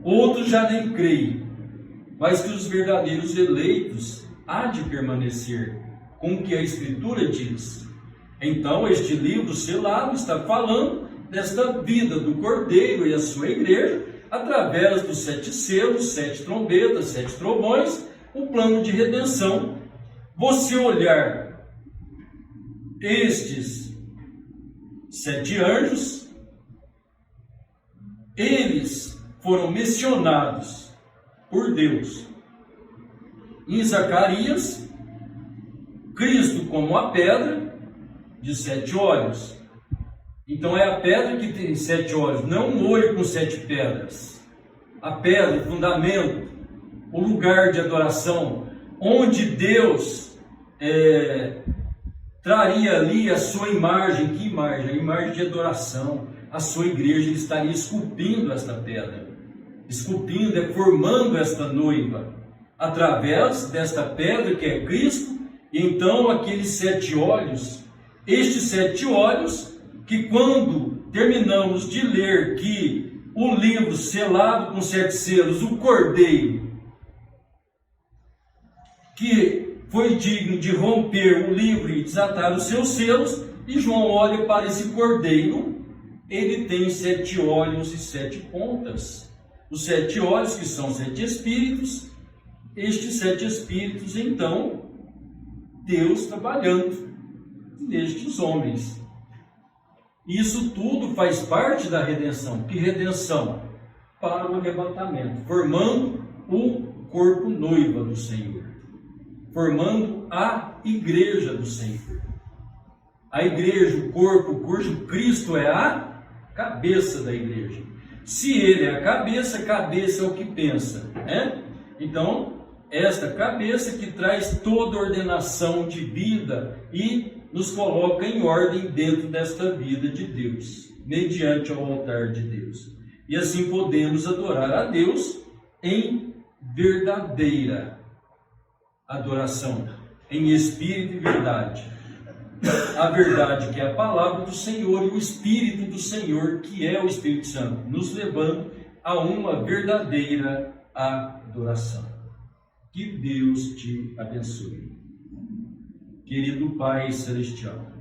Outros já nem creem, mas que os verdadeiros eleitos há de permanecer com o que a Escritura diz. Então este livro selado está falando desta vida do Cordeiro e a sua igreja, através dos 7 selos, 7 trombetas, 7 trovões, o plano de redenção. Você olhar estes 7 anjos, eles foram mencionados por Deus em Zacarias, Cristo como a pedra de 7 olhos. Então é a pedra que tem 7 olhos, não um olho com 7 pedras. A pedra, o fundamento, o lugar de adoração, onde Deus traria ali a sua imagem. Que imagem? A imagem de adoração. A sua igreja. Ele estaria esculpindo esta pedra, esculpindo, formando esta noiva, através desta pedra que é Cristo. E então aqueles 7 olhos, estes 7 olhos, que quando terminamos de ler que o livro selado com 7 selos, o Cordeiro, que foi digno de romper o livro e desatar os seus selos, e João olha para esse Cordeiro, ele tem 7 olhos e 7 pontas. Os 7 olhos, que são 7 espíritos, estes 7 espíritos, então, Deus trabalhando nestes homens. Isso tudo faz parte da redenção. Que redenção? Para o arrebatamento, formando o corpo noiva do Senhor, formando a igreja do Senhor. A igreja, o corpo, cujo Cristo é a cabeça da igreja. Se ele é a cabeça é o que pensa, né? Então, esta cabeça que traz toda a ordenação de vida e nos coloca em ordem dentro desta vida de Deus, mediante o altar de Deus. E assim podemos adorar a Deus em verdadeira adoração, em espírito e verdade. A verdade que é a palavra do Senhor e o Espírito do Senhor, que é o Espírito Santo, nos levando a uma verdadeira adoração. Que Deus te abençoe. Querido Pai Celestial,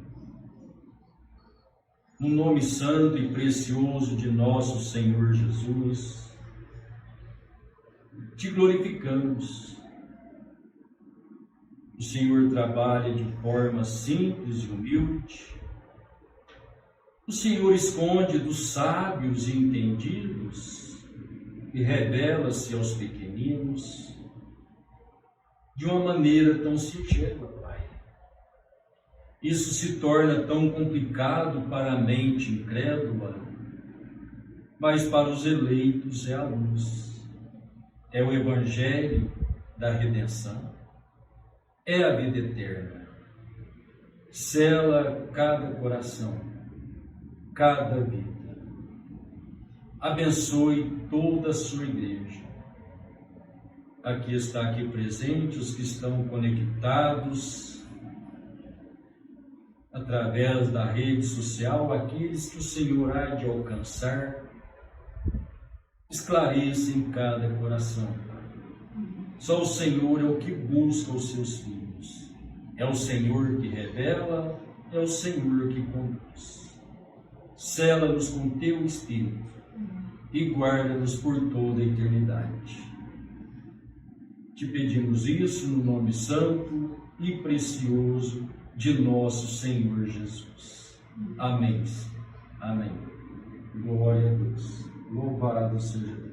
no nome santo e precioso de nosso Senhor Jesus, te glorificamos. O Senhor trabalha de forma simples e humilde. O Senhor esconde dos sábios e entendidos e revela-se aos pequeninos de uma maneira tão singela, Pai. Isso se torna tão complicado para a mente incrédula, mas para os eleitos é a luz, é o Evangelho da redenção, é a vida eterna. Sela cada coração, cada vida. Abençoe toda a sua igreja. Aqui está aqui presente os que estão conectados através da rede social, aqueles que o Senhor há de alcançar. Esclareça em cada coração. Só o Senhor é o que busca os seus filhos. É o Senhor que revela, é o Senhor que conduz. Sela-nos com teu Espírito e guarda-nos por toda a eternidade. Te pedimos isso no nome santo e precioso de nosso Senhor Jesus. Amém. Amém. Glória a Deus. Louvado seja Deus.